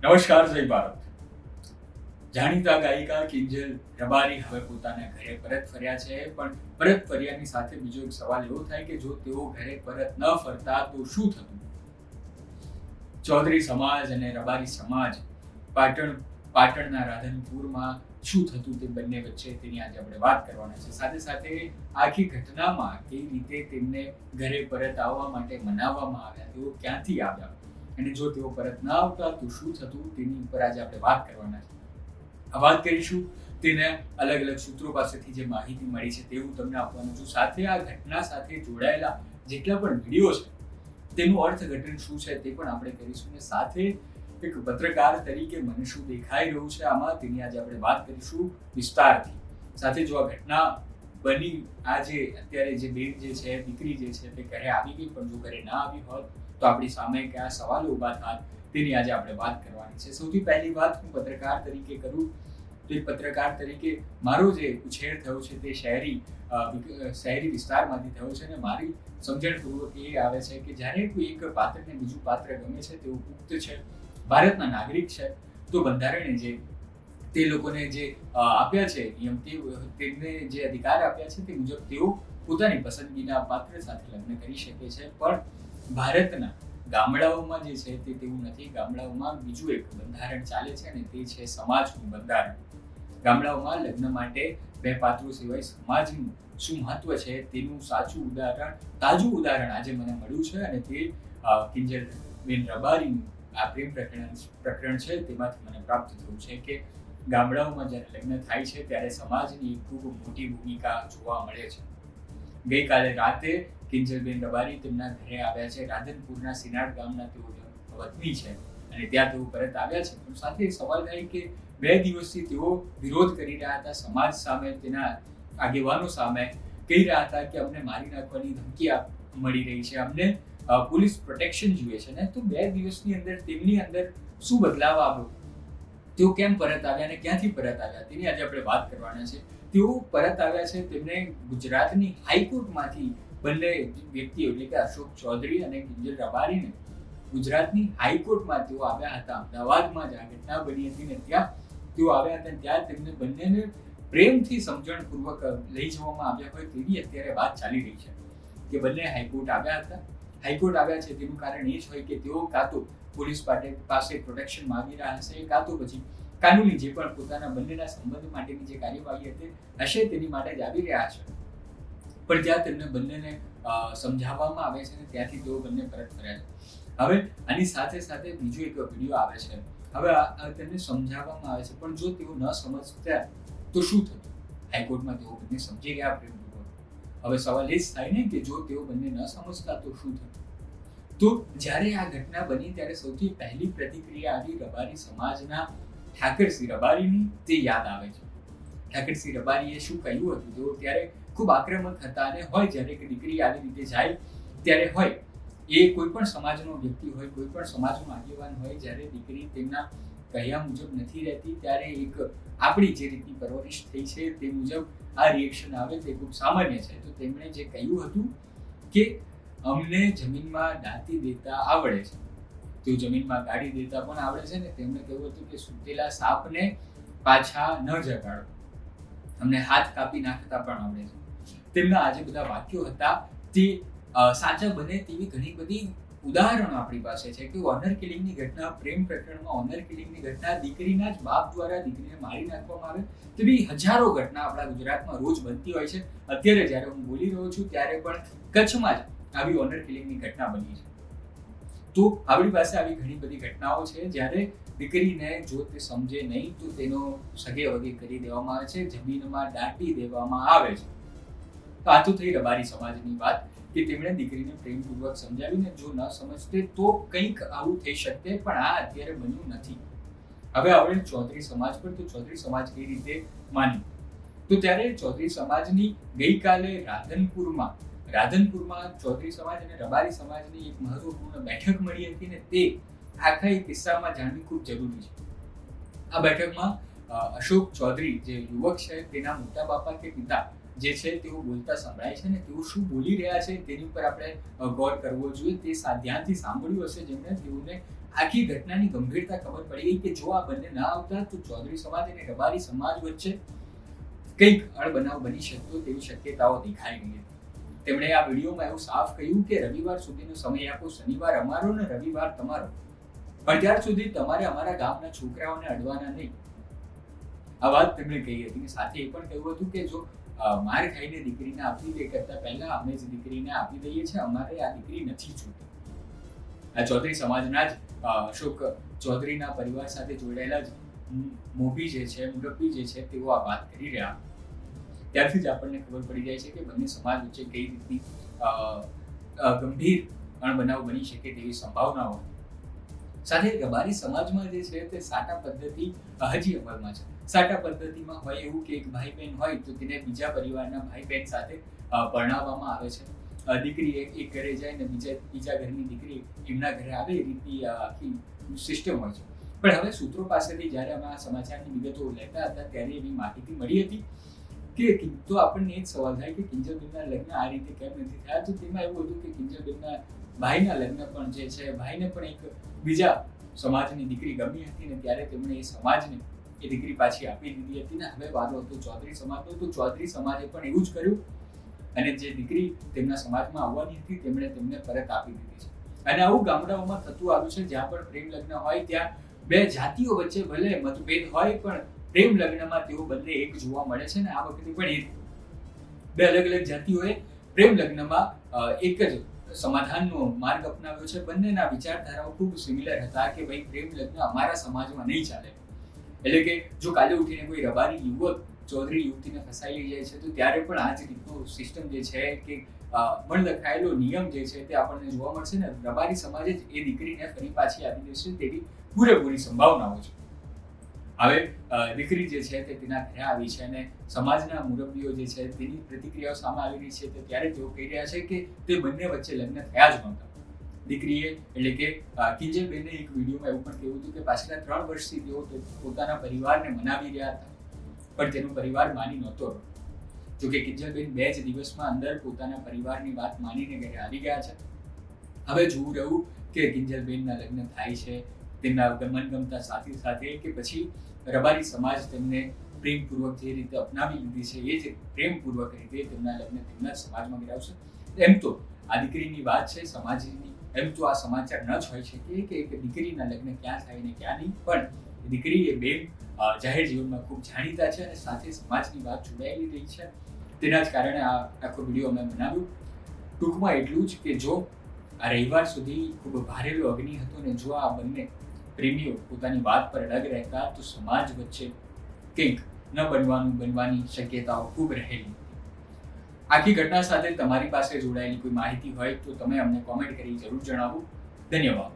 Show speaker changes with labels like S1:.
S1: નમસ્કાર, જય ભારત। જાણીતા ગાયિકા કિંજલ રબારી હવે પોતાના ઘરે પરત ફર્યા છે, પણ પરત ફર્યાની સાથે બીજો એક સવાલ એવો થાય કે જો તેઓ ઘરે પરત ન ફરતા તો શું થતું? ચૌધરી સમાજ અને રબારી સમાજ પાટણના રાધનપુરમાં શું થતું તે બંને વચ્ચે તેની આજે આપણે વાત કરવાના છે। સાથે સાથે આખી ઘટનામાં કઈ રીતે તેમને ઘરે પરત આવવા માટે મનાવવામાં આવ્યા, તેઓ ક્યાંથી આવ્યા અને જો તેઓ પરત ન આવતા તો શું થતું તેની ઉપર આજે આપણે વાત કરવાના છે। આ વાત કરીશું તેને અલગ અલગ સૂત્રો પાસેથી જે માહિતી મળી છે તે હું તમને આપવાનું છું। સાથે આ ઘટના સાથે જોડાયેલા જેટલા પણ વિડીયો છે તેનું અર્થઘટન શું છે તે પણ આપણે કરીશું અને સાથે એક પત્રકાર તરીકે મને શું દેખાઈ રહ્યું છે આમાં તેની આજે આપણે વાત કરીશું વિસ્તારથી। સાથે જો આ ઘટના બની, આજે અત્યારે જે બેન જે છે, દીકરી જે છે તે ઘરે આવી ગઈ, પણ જો ઘરે ના આવી હોત તો આપણી સામે કયા સવાલો ઊભા થાત તેની આજે આપણે વાત કરવાની છે। સૌથી પહેલી વાત હું પત્રકાર તરીકે કરું તો એક પત્રકાર તરીકે મારો જે ઉછેર થયો છે તે શહેરી વિસ્તારમાંથી થયો છે અને મારી સમજણપૂર્વક એ આવે છે કે જ્યારે કોઈ એક પાત્રને બીજું પાત્ર ગમે છે, તેઓ પુખ્ત છે, ભારતના નાગરિક છે, તો બંધારણે જે તે લોકોને જે આપ્યા છે નિયમ, તેમને જે અધિકાર આપ્યા છે તે મુજબ તેઓ પોતાની પસંદગીના પાત્ર સાથે લગ્ન કરી શકે છે। પણ ભારતના ગામડાઓમાં જે છે તે તેવું નથી। ગામડાઓમાં બીજું એક બંધારણ ચાલે છે અને તે છે સમાજનું બંધારણ। ગામડાઓમાં લગ્ન માટે બે પાત્રો સિવાય સમાજનું શું મહત્વ છે તેનું સાચું ઉદાહરણ, તાજું ઉદાહરણ આજે મને મળ્યું છે અને તે કિંજલબેન રબારીનું આ પ્રેમ પ્રકરણ છે તેમાંથી મને પ્રાપ્ત થયું છે કે ગામડાઓમાં જ્યારે લગ્ન થાય છે ત્યારે સમાજની ખૂબ મોટી ભૂમિકા જોવા મળે છે। ગઈકાલે રાતે કિંજલબેન રબારી તેમના ઘરે આવ્યા છે। રાધનપુરના સિનાડ ગામના તેઓ વતની છે અને ત્યાં તેઓ પરત આવ્યા છે, પણ સાથે સવાલ થાય કે 2 દિવસથી તેઓ વિરોધ કરી રહ્યા હતા સમાજ સામે, તેના આગેવાનો સામે કહી રહ્યા હતા કે અમને મારી નાખવાની ધમકી મળી રહી છે, અમને પોલીસ પ્રોટેક્શન જોઈએ છે ને। તો 2 દિવસની અંદર તેમની અંદર શું બદલાવ આવ્યો, તેઓ કેમ પરત આવ્યા અને ક્યાંથી પરત આવ્યા તેની આજે આપણે વાત કરવાના છે। તેઓ પરત આવ્યા છે, તેમને ગુજરાતની હાઈકોર્ટમાંથી બંને વ્યક્તિઓ એટલે કે અશોક ચૌધરી અને કિંજલ રબારીને ગુજરાતની હાઈકોર્ટમાં તેઓ આવ્યા હતા। અમદાવાદમાં જ આ ઘટના બની હતી ને ત્યાં તેઓ આવ્યા હતા, ત્યાં તેમને બંનેને પ્રેમથી સમજણપૂર્વક લઈ જવામાં આવ્યા હોય તેવી અત્યારે વાત ચાલી રહી છે કે બંને હાઈકોર્ટ આવ્યા હતા। હાઈકોર્ટ આવ્યા છે તેનું કારણ એ જ હોય કે તેઓ કાં તો પોલીસ પાસે પ્રોટેક્શન માંગી રહ્યા હશે, કાં તો પછી કાનૂની જે પણ પોતાના બંનેના સંબંધ માટેની જે કાર્યવાહી હતી હશે તેની માટે જ આવી રહ્યા છે, પણ ત્યાં તેમને બંનેને સમજાવવામાં આવે છે અને ત્યાંથી તેઓ બંને પરત ફર્યા છે। હવે આની સાથે સાથે બીજો એક વિડીયો આવે છે, હવે તેમને સમજાવવામાં આવે છે, પણ જો તેઓ ન સમજતા તો શું થતું? હાઈકોર્ટમાં તેઓ બંને સમજી ગયા પ્રેમપૂર્વક। હવે સવાલ એ જ થાય ને કે જો તેઓ બંને ન સમજતા તો શું થતું? તો જ્યારે આ ઘટના બની ત્યારે સૌથી પહેલી પ્રતિક્રિયા આવી રબારી સમાજના ઠાકરસિંહ રબારીની, તે યાદ આવે છે। ઠાકરસિંહ રબારીએ શું કહ્યું હતું? તેઓ ત્યારે ખૂબ આક્રમક હતા અને હોય જ્યારે કે દીકરી આવી રીતે જાય ત્યારે હોય એ કોઈ પણ સમાજનો વ્યક્તિ હોય, કોઈ પણ સમાજનો આગેવાન હોય, જ્યારે દીકરી તેમના કહ્યા મુજબ નથી રહેતી ત્યારે એક આપણી જે રીતની પરવરિશ થઈ છે તે મુજબ આ રિએક્શન આવે તે ખૂબ સામાન્ય છે। તો તેમણે જે કહ્યું હતું કે અમને જમીનમાં દાટી દેતા આવડે છે, તેઓ જમીનમાં ગાડી દેતા પણ આવડે છે ને તેમણે કહ્યું હતું કે સૂતેલા સાપને પાછા ન જગાડો, અમને હાથ કાપી નાખતા પણ આવડે છે। તેમના આજે બધા વાક્યો હતા તે સાચા બને તેવી ઘણી બધી ઉદાહરણો આપણી પાસે છે કે ઓનર કિલિંગની ઘટના, પ્રેમ પ્રકરણમાં ઓનર કિલિંગની ઘટના, દીકરીના જ બાપ દ્વારા દીકરીને મારી નાખવામાં આવે તેવી હજારો ઘટના આપણા ગુજરાતમાં રોજ બનતી હોય છે। અત્યારે જ્યારે હું બોલી રહ્યો છું ત્યારે પણ કચ્છમાં જ આવી ઓનર કિલિંગની ઘટના બની છે। તો આપણી પાસે આવી ઘણી બધી ઘટનાઓ છે જ્યારે દીકરીને જો તે સમજે નહીં તો તેનો સગે વગે કરી દેવામાં આવે છે, જમીનમાં દાટી દેવામાં આવે છે। તો આ તો થઈ રબારી સમાજની વાત કે તેમણે દીકરીને પ્રેમપૂર્વક સમજાવીને જો ન સમજતે તો કંઈક આવું થઈ શકતે, પણ આ અત્યારે બન્યું નથી। હવે આપણે ચૌધરી સમાજ પર, તો ચૌધરી સમાજ કઈ રીતે માન્યું? તો ત્યારે ચૌધરી સમાજની ગઈકાલે રાધનપુરમાં ચૌધરી સમાજ અને રબારી સમાજની એક મહત્વપૂર્ણ બેઠક મળી હતી ને તે આખા કિસ્સામાં જાણવી ખૂબ જરૂરી છે। આ બેઠકમાં અશોક ચૌધરી જે યુવક છે તેના મોટા બાપા કે પિતા જે છે તેઓ બોલતા સંભળાય છે ને તેઓ શું બોલી રહ્યા છે તેની ઉપર આપણે ગૌર કરવો જોઈએ। તે ધ્યાનથી સાંભળ્યું હશે જેમણે, તેઓને આખી ઘટનાની ગંભીરતા ખબર પડી ગઈ કે જો આ બંને ના આવતા તો ચૌધરી સમાજ અને રબારી સમાજ વચ્ચે કંઈક અણબનાવ બની શકતો તેવી શક્યતાઓ દેખાઈ ગઈ હતી. તેમણે આ વિડીયોમાં એવું સાફ કહ્યું કે રવિવાર સુધીનો સમય આપો, શનિવાર અમારો ને રવિવાર તમારો, પણ ત્યાર સુધી તમારે અમારા ગામના છોકરાઓને અડવાના નહીં. આ વાત તેમણે કહી હતી. સાથે એ પણ કહ્યું હતું કે જો માર ખાઈને દીકરીને આપી દે કરતા પહેલા અમે જ દીકરીને આપી દઈએ છીએ, અમારે આ દીકરી નથી જોઈતી. આ ચૌધરી સમાજના જ અશોક ચૌધરીના પરિવાર સાથે જોડાયેલા જ મોભી જે છે, મુરબ્બી જે છે, તેઓ આ વાત કરી રહ્યા. ત્યારથી જ આપણને ખબર પડી જાય છે કે બંને સમાજ વચ્ચે કઈ રીતની ગંભીર અણબનાવ બની શકે તેવી સંભાવનાઓ. સાથે રબારી સમાજમાં જે છે તે સાટા પદ્ધતિ હજી અમલમાં છે. સાટા પદ્ધતિમાં હોય એવું કે એક ભાઈ બહેન હોય તો તેને બીજા પરિવારના ભાઈ બહેન સાથે પરણાવવામાં આવે છે. દીકરી એક ઘરે જાય ને બીજા ઘરની દીકરી એમના ઘરે આવે, એ રીતની આખી સિસ્ટમ હોય છે. પણ હવે સૂત્રો પાસેથી જ્યારે અમે આ સમાચારની વિગતો લેતા હતા ત્યારે એવી માહિતી મળી હતી કે તો આપણને એ જ સવાલ થાય કે કિંજલબેનના લગ્ન આ રીતે કેમ નથી થયા. તો તેમાં એવું હતું કે કિંજલબેનના ભાઈના લગ્ન પણ જે છે, ભાઈને પણ એક બીજા સમાજની દીકરી ગમી હતી ને ત્યારે તેમણે એ સમાજને એ દીકરી પાછી આપી દીધી હતી. ને હવે વારો હતો ચૌધરી સમાજનો. તો ચૌધરી સમાજે પણ એવું જ કર્યું અને જે દીકરી તેમના સમાજમાં આવવાની હતી તેમણે તેમને પરત આપી દીધી છે. અને આવું ગામડાઓમાં થતું આવ્યું છે. જ્યાં પણ પ્રેમ લગ્ન હોય ત્યાં બે જાતિઓ વચ્ચે ભલે મતભેદ હોય પણ પ્રેમ લગ્નમાં તેઓ બંને એક જોવા મળે છે. ને આ વખતે પણ બે અલગ અલગ જાતિઓએ પ્રેમ લગ્નમાં એક જ સમાધાનનો માર્ગ અપનાવ્યો છે. બંનેના વિચારધારાઓ ખૂબ સિમિલર હતા કે ભાઈ પ્રેમ લગ્ન અમારા સમાજમાં નહીં ચાલે. એટલે કે જો કાલે ઉઠીને કોઈ રબારી યુવક ચૌધરી યુવતીને ફસાઈ લઈ જાય છે તો ત્યારે પણ આ જ રીતનો સિસ્ટમ જે છે કે મન લખાયેલો નિયમ જે છે તે આપણને જોવા મળશે ને રબારી સમાજે જ એ દીકરીને ફરી પાછી આપી દેશે તેવી પૂરેપૂરી સંભાવનાઓ છે. હવે દીકરી જે છે તે તેના ઘરે આવી છે અને સમાજના મુરબ્બીઓ જે છે તેની પ્રતિક્રિયાઓ સામે આવી રહી છે. ત્યારે તેઓ કહી રહ્યા છે કે તે બંને વચ્ચે લગ્ન થયા જ નહોતા. દીકરીએ એટલે કે કિંજલબેને એક વિડીયોમાં એવું પણ કહ્યું હતું કે પાછલા 3 વર્ષથી તેઓ પોતાના પરિવારને મનાવી રહ્યા હતા પણ તેનો પરિવાર માની નહોતો. જોકે કિંજલબેન 2 જ દિવસમાં અંદર પોતાના પરિવારની વાત માનીને ઘરે આવી ગયા છે. હવે જોવું રહ્યું કે કિંજલબેનના લગ્ન થાય છે તેમના મનગમતા સાથી સાથે કે પછી રબારી સમાજ તેમને પ્રેમપૂર્વક જે રીતે અપનાવી લીધી છે એ જ પ્રેમપૂર્વક રીતે તેમના લગ્ન તેમના સમાજમાં કરાવશે. એમ તો આ દીકરીની વાત છે સમાજની, એમ તો આ સમાચાર ન જ હોઈ શકે કે એક દીકરીના લગ્ન ક્યાં થાય ને ક્યાં નહીં. પણ દીકરી એ બેન જાહેર જીવનમાં ખૂબ જાણીતા છે અને સાથે સમાજની વાત જોડાયેલી રહી છે. તેના જ કારણે આ આખો વિડીયો અમે બનાવ્યો. ટૂંકમાં એટલું જ કે જો આ રવિવાર સુધી ખૂબ ભારેલો અગ્નિ હતો ને જો આ બંને પ્રેમીઓ પોતાની વાત પર અડગ રહેતા તો સમાજ વચ્ચે કંઈક ન બનવાની શક્યતાઓ ખૂબ રહેલી હતી. આખી ઘટના સાથે તમારી પાસે જોડાયેલી કોઈ માહિતી હોય તો તમે અમને કોમેન્ટ કરી જરૂર જણાવો. ધન્યવાદ.